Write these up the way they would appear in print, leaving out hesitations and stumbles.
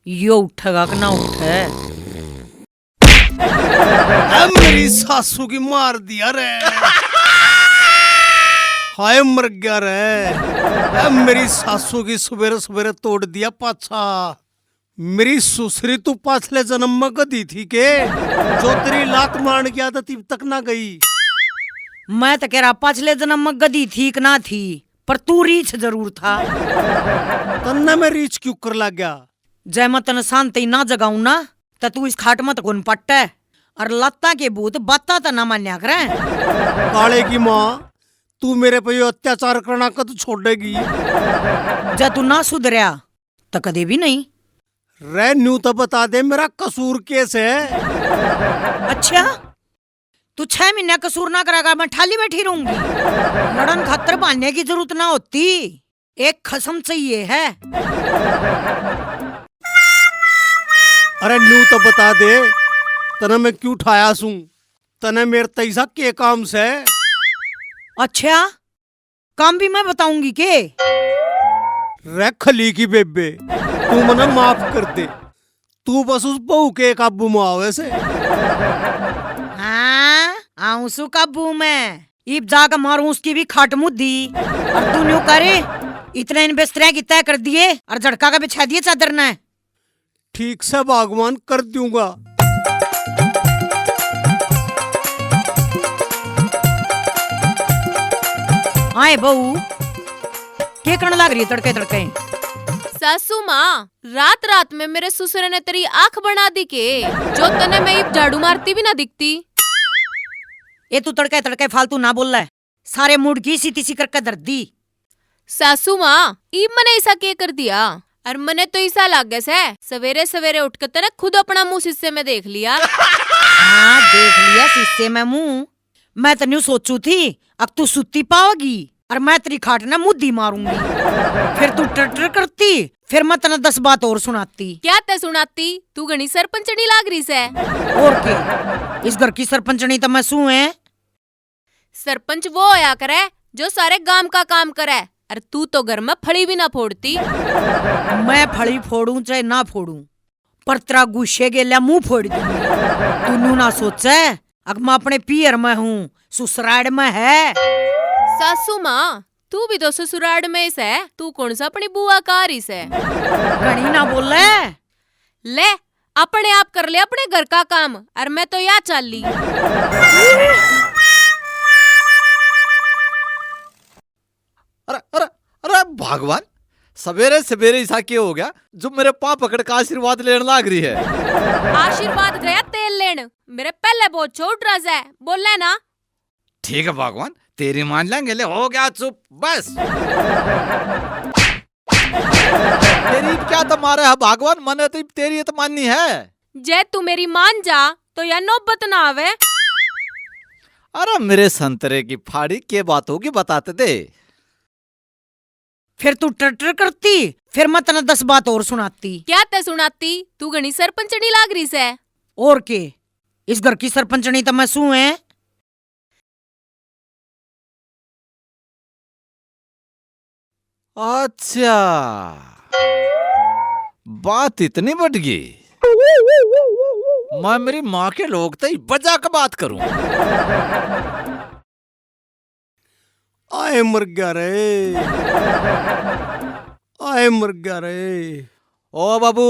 यो उठेगा कि ना उठे। मेरी सासू की मार दिया रे। हाय मर गया रे। मेरी सासू की सवेरे सवेरे तोड़ दिया पाछा। मेरी सुसरी तू पाछले जन्म में गधी थी के जो तेरी लात मारने की आदत अब तक ना गई। मैं तो कह रहा पिछले जन्म में गधी थी कि ना थी, पर तू रीछ जरूर था। तन्ने में रीछ क्यों कर लग गया। जय मैं तन शांति ना जगाऊ ना तो तू इस खाट में तो कौन पट्टे और लत्ता के भूत बत्ता तो ना मान्या करे। काले की माँ तू मेरे पे यो अत्याचार करना कद छोड़ेगी। जब तू ना सुधरिया तो कदे भी नहीं। रे न्यू तो बता दे मेरा कसूर कैसे है। अच्छा तू 6 महीने कसूर ना करेगा मैं ठाली बैठी रहूंगी। लड़न खातर बांधने की जरूरत ना होती, एक खसम चाहिए है। अरे न्यू तो बता दे तने मैं क्यों उठाया सू। तने मेरे तैसा के काम से। अच्छा काम भी मैं बताऊंगी के। रे खली की बेबे तू मने माफ कर दे। तू बस उस बहू के काबू में आवे से। हाँ आऊं सु काबू में इब जाकर मारूं उसकी भी खाट मुद्दी। और तू न्यू करे इतने इन बिस्तरे की तय कर दिए और झड़का का बिछा दिए चादर ने। ठीक से भगवान कर दूंगा। आए बहू क्या करने लग रही है तड़के तड़के। सासू माँ रात रात में मेरे ससुर ने तेरी आंख बना दी के जो तने मैं इब झाड़ू मारती भी ना दिखती। ये तू तड़के तड़के फालतू ना बोल रहा है, सारे मूड की सीटी सी करके दर्द दी। सासू माँ इब मैंने ऐसा क्या कर दिया और मने तो ऐसा लाग गया से सवेरे सवेरे उठ कर तेरे खुद अपना मुंह शीशे में देख लिया। हाँ देख लिया शीशे में मुंह। मैं तो न्यू सोचू थी अब तू सुती पाओगी और मैं तेरी खाट ना मुद्दी मारूंगी। फिर तू टर करती फिर मैं तना 10 बात और सुनाती। क्या ते सुनाती तू घनी सरपंचनी लाग रही से। और के इस घर की सरपंचनी तो मैं सू है। सरपंच वो होया करे जो सारे गांव का काम करे और तू तो घर में फड़ी भी ना फोड़ती। मैं फड़ी फोड़ू चाहे ना फोड़ू पर तेरा गुस्से के लिए मुंह फोड़ दूंगी। तू नू ना सोचे अब मैं अपने पियर में हूँ ससुराल में है। सासू माँ तू भी तो ससुराल में से तू कौन सा अपनी बुआ का रही से। घनी ना बोले ले अपने आप कर ले अपने घर का काम और मैं तो यहाँ चल ली। अरे अरे अरे भगवान सवेरे सवेरे ऐसा क्या हो गया जो मेरे पाँव पकड़ का आशीर्वाद लेने लाग रही है। आशीर्वाद गया तेल लेन मेरे पहले बहुत छोट रस है बोले ना। ठीक है भगवान तेरी मान लेंगे ले हो गया चुप बस। तेरी क्या तो मारे है भगवान मने तो तेरी तो माननी है। जे तू मेरी मान जा तो यह नौबत ना आवे। अरे मेरे संतरे की फाड़ी के बात होगी बताते दे। फिर तू टर करती फिर मैं तना 10 बात और सुनाती। क्या ते सुनाती तू घनी सरपंचनी लाग रही से। और के इस घर की सरपंचनी तो मैं सू है। अच्छा बात इतनी बढ़ गई। मैं मेरी माँ के लोग तो बजा के बात करूं। आए मर गया रे। आए मर गया रे। ओ बाबू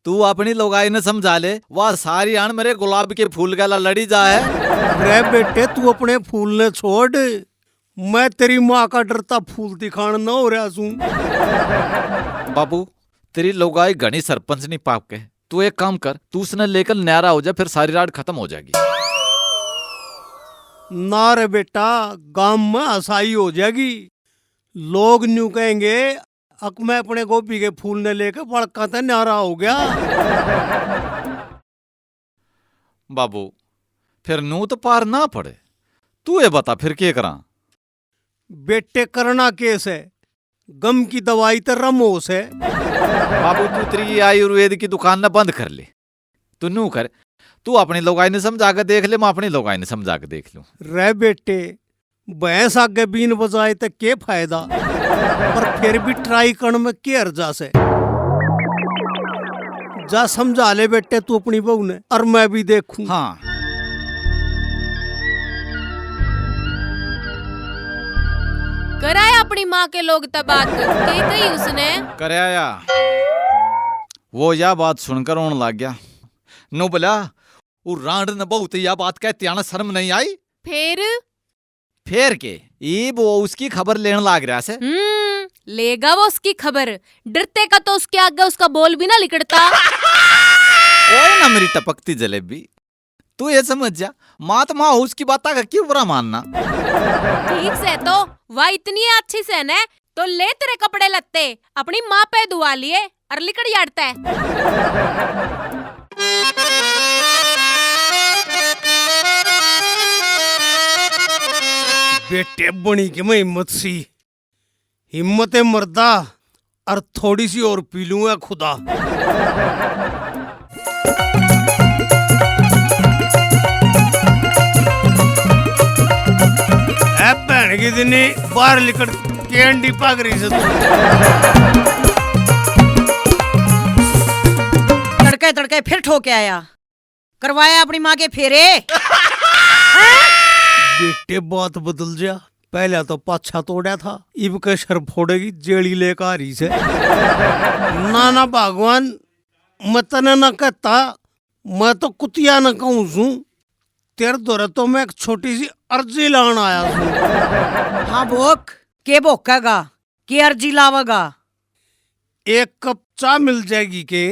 तू अपनी लोगाई ने समझा ले वह सारी आन मेरे गुलाब के फूल गला लड़ी जा है। रे बेटे तू अपने फूल ने छोड़ मैं तेरी माँ का डरता फूल दिखाना न हो रहा सू। बाबू तेरी लोगाई घनी सरपंच नहीं पाप के तू एक काम कर तू उसने लेकर न्यारा हो जा फिर सारी रात खत्म हो जाएगी। ना रे बेटा गांव में हसाई हो जाएगी। लोग न्यू कहेंगे अक मैं अपने गोभी के फूल ने लेकर बड़का था न्यारा हो गया। बाबू फिर नू तो पार ना पड़े तू ये बता फिर क्या करा। बेटे करना केस है गम की दवाई तो रमोस है। बाबू तू तेरी आयुर्वेद की दुकान ना बंद कर ले। तू नू कर तू अपनी लोगाई ने समझा के देख ले मैं अपनी लोगाई ने समझा के देख लूं। रे बेटे भैंस आगे बीन बजाए तो क्या फायदा पर फिर भी ट्राई करने में क्या अर्जा से। जा समझा ले बेटे तू अपनी बहू ने, और मैं भी देखूं। हाँ कराया अपनी माँ के लोग तब बात के कही उसने। कराया। वो यह बात सुनकर रोने लग गया। नो बोला वो रांड ने बहुत यह बात कहती आना शर्म नहीं आई। फिर के ये वो उसकी खबर लेने लग रहा से। लेगा वो उसकी खबर, डरते का तो उसके आगे उसका बोल भी ना लिकड़ता। ओए ना मेरी टपकती जलेबी, तू ये समझ जा माँ तो माँ उसकी बात का क्यों बुरा मानना। ठीक से तो वह इतनी अच्छी सहन है तो ले तेरे कपड़े लत्ते अपनी माँ पे दुआ लिए और लिकड़ जाता है। बेटे बनी के मैं हिम्मत सी, हिम्मत है मर्दा, और थोड़ी सी और पी लूंगा खुदा। भैन की दिन बाहर निकल कैंडी पाग रही से तड़के तड़के फिर ठोके आया, करवाया अपनी माँ के फेरे। बेटे बात बदल जा, पहले तो पाछा तोड़ा था, इब के सर फोड़ेगी जेड़ी लेकर आ रही से। ना भगवान, मैं तने न कहता, मैं तो कुतिया न कहूं सू, तेरे दौरे तो मैं एक छोटी सी अर्जी लान आया हूँ। हाँ भोक के भोकेगा, के अर्जी लावेगा? एक कप चाय मिल जाएगी के?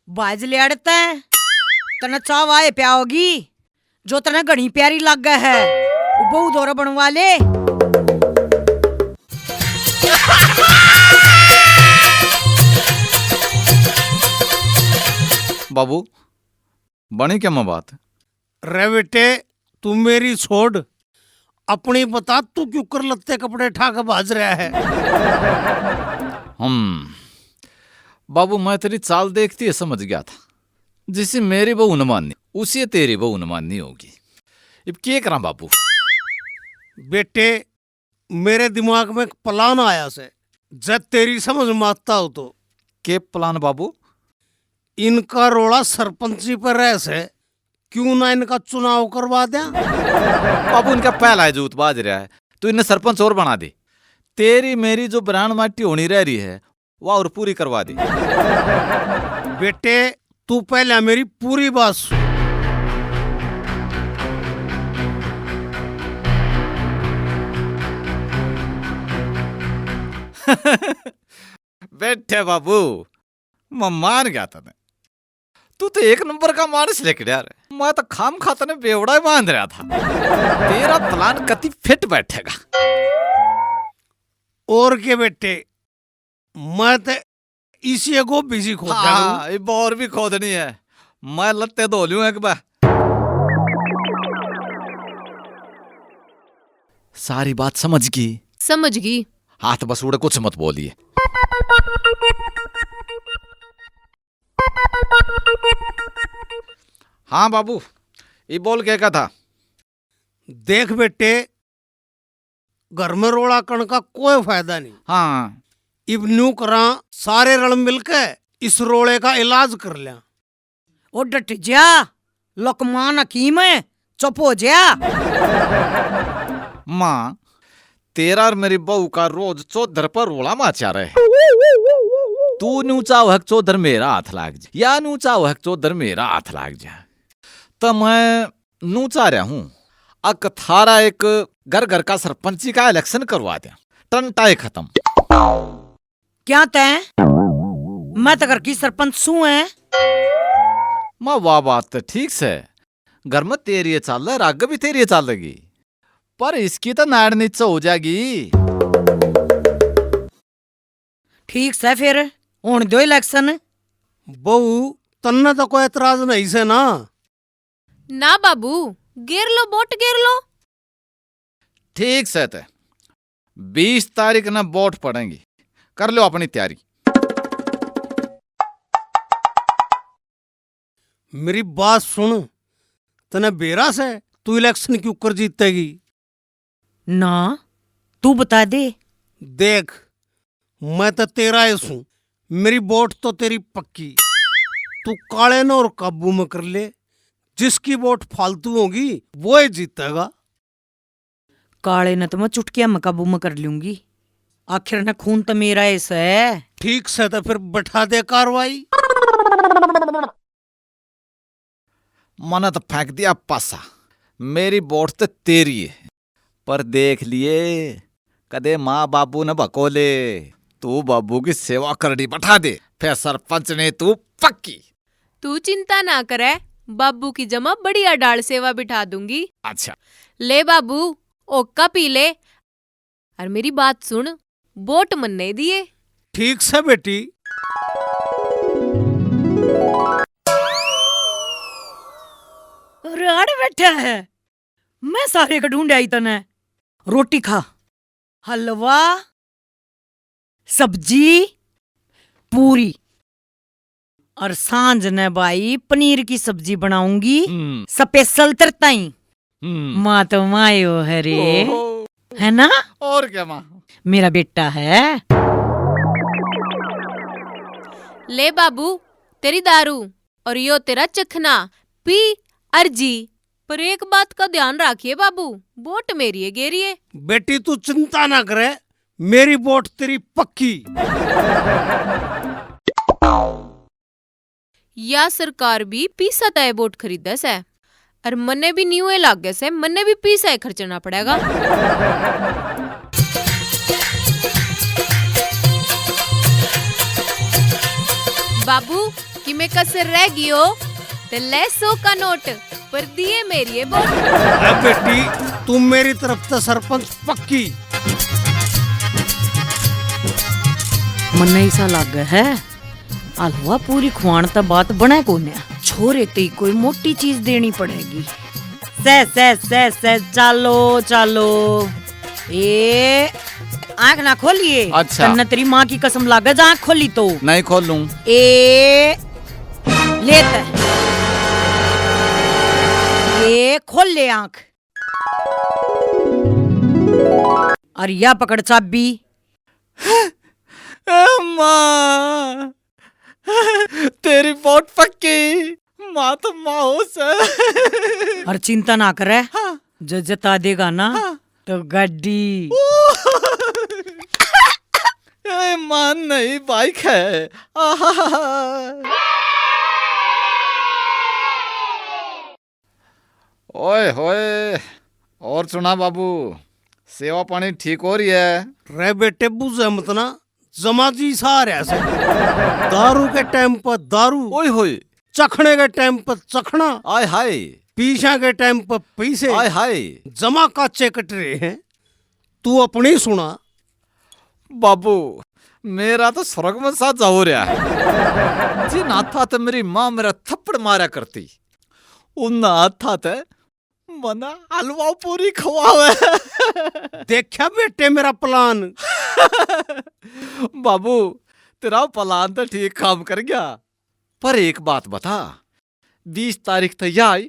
बाज ले अड़ता है, तने चाय वाए प्याओगी जो तने घनी प्यारी लग गए है, बहु दौरा बनवा ले। बाबू बनी क्या मैं बात? रे बेटे तू मेरी छोड़, अपनी बता, तू क्यों कर लत्ते कपड़े ठाक भाज रहा है? बाबू मैं तेरी चाल देखती है समझ गया था, जिसे मेरी बहू न माननी उसी तेरी बहू न माननी होगी। अब क्या करा बाबू? बेटे मेरे दिमाग में एक प्लान आया से, जब तेरी समझ में आता हो तो। के प्लान बाबू? इनका रोड़ा सरपंची पर रह से, क्यों ना इनका चुनाव करवा दें? बाबू इनका पहला है जूत बाज रहा है, तो इन्हें सरपंच और बना दे। तेरी मेरी जो ब्रांड माटी होनी रह रही है वह और पूरी करवा दे। बेटे तू पहले मेरी पूरी बात सुन। बैठे बाबू, मैं मान गया था। तू तो एक नंबर का मानस लेकर यार, मैं तो खाम खाता ने बेवड़ा ही बांध रहा था। तेरा प्लान कति फिट बैठेगा। और के बेटे, मैं तो इसी को बिजी खोद हाँ, ये और भी खोदनी है, मैं लत्ते धो लूं एक बार। सारी बात समझ गई? समझ गई। हाथ बस उड़े, कुछ मत बोलिए। हाँ बाबू, ये बोल क्या था? देख बेटे, घर में रोड़ा कण का कोई फायदा नहीं। हाँ, इब न्यू करा, सारे रण मिलके इस रोड़े का इलाज कर लिया। ओ डट जा, लकमान हकीम है, चुप हो जा। माँ तेरा और मेरी बहू का रोज चौधर पर रोला माचा रहे। तू नूचा वह चौधर मेरा हाथ लाग जा, या नूचा वह चौधर मेरा हाथ लाग जा, तो मैं नूचा रहा हूं। अक थारा एक घर घर का सरपंची का इलेक्शन करवा दे, टंटाए खत्म। क्या तय? मैं तो घर की सरपंच सू है। माँ वाह बात तो ठीक से, घर में तेरी ये चाल रहा, आगे भी तेरी ये चालेगी, पर इसकी तो नाड़ नीचे हो जाएगी। ठीक से फिर होने दो इलेक्शन। बहू तन्ने तो कोई एतराज नहीं से ना? ना बाबू, गिर लो वोट गिर लो। ठीक से तो 20 तारीख न वोट पड़ेंगी, कर लो अपनी तैयारी। मेरी बात सुन, तने बेरा से तू इलेक्शन क्यों कर जीतेगी? ना तू बता दे। देख मैं तो तेरा ही हूं, मेरी वोट तो तेरी पक्की। तू काले न और काबू में कर ले, जिसकी वोट फालतू होगी वो ही जीतेगा। काले न तो मैं चुटकिया में काबू में कर लूंगी, आखिर न खून तो मेरा ऐसा है। ठीक से तो फिर बैठा दे कार्रवाई। मना तो फेंक दिया पासा, मेरी वोट तो तेरी है, पर देख लिए कदे माँ बाबू न बकोले, तू बाबू की सेवा करनी बैठा दे, फिर सरपंच ने तू पक्की। तू चिंता ना करे, बाबू की जमा बढ़िया डाल सेवा बिठा दूंगी। अच्छा ले बाबू, ओक्का पी ले, और मेरी बात सुन, वोट मन्ने दिए। ठीक से बेटी। राड़ बैठा है, मैं सारे का ढूंढ आई तने। रोटी खा, हलवा, सब्जी, पूरी, और सांझ ने भाई पनीर की सब्जी बनाऊंगी स्पेशल तरताई। माँ तो मायो है रे, है ना? और क्या माँ, मेरा बेटा है। ले बाबू, तेरी दारू और यो तेरा चखना, पी अर्जी। पर एक बात का ध्यान रखिए बाबू, वोट मेरी है गेरिए। बेटी तू चिंता ना करे, मेरी वोट तेरी पक्की। या सरकार भी पीसा तय वोट खरीदा से, और मन्ने भी न्यू लागे से, मन्ने भी पीसा खर्चना पड़ेगा। बाबू कि मैं कसर रह गई हो तो ले 100 का नोट, पर दिए मेरी है वोट। अब बेटी तुम मेरी तरफ से सरपंच पक्की। मन ऐसा लग है, हलवा पूरी खुआन तो बात बने को न, छोरे ते कोई मोटी चीज देनी पड़ेगी। से चलो चलो, ए आँख ना खोलिए। अच्छा। तन्ने तेरी माँ की कसम लागे, आँख खोली तो नहीं खोल लूं। ए लेता है, ये खोल ले आँख, और या पकड़ चाबी। माँ तेरी वोट पक्की, माँ तो माऊस है। और चिंता ना करे, जो जता देगा ना तो गड्डी। माँ नहीं, बाइक है। ओए होए, और सुना बाबू, सेवा पानी ठीक हो रही है? रे बेटे बुझे मत ना, जमाजी सा रहा से। दारू के टाइम पर दारू, ओए होए, चखने के टाइम पर चखना, आय हाय, पीछा के टाइम पर पीछे, आय हाय। जमा काचे कट रहे हैं। तू अपनी सुना बाबू, मेरा तो स्वर्ग में सा जा हो रहा है। जिन हाथा ते मेरी माँ मेरा थप्पड़ मारा करती, उन हाथा ते मना हलवा पूरी खवावे। देखा बेटे मेरा प्लान। बाबू तेरा प्लान तो ठीक काम कर गया, पर एक बात बता, 20 तारीख तैयार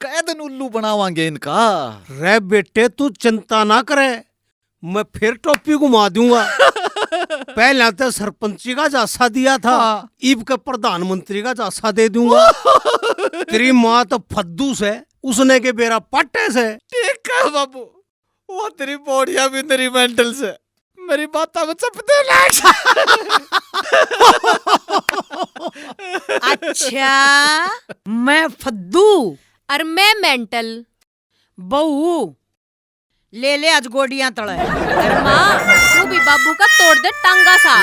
कै दिन उल्लू बनावांगे इनका? रे बेटे तू चिंता ना करे, मैं फिर टोपी घुमा दूंगा। पहले तो सरपंची का जासा दिया था, ईब के प्रधानमंत्री का जासा दे दूंगा। तेरी माँ तो फद्दू से, उसने के बेरा पट्टे से। ठीक है बाबू, वो तेरी बॉडिया भी तेरी मेंटल से, मेरी बात में चपते लाग। अच्छा, मैं फद्दू और मैं मेंटल। बहू ले ले आज गोडियां तड़े। और माँ, तू भी बाबू का तोड़ दे टांगा सा।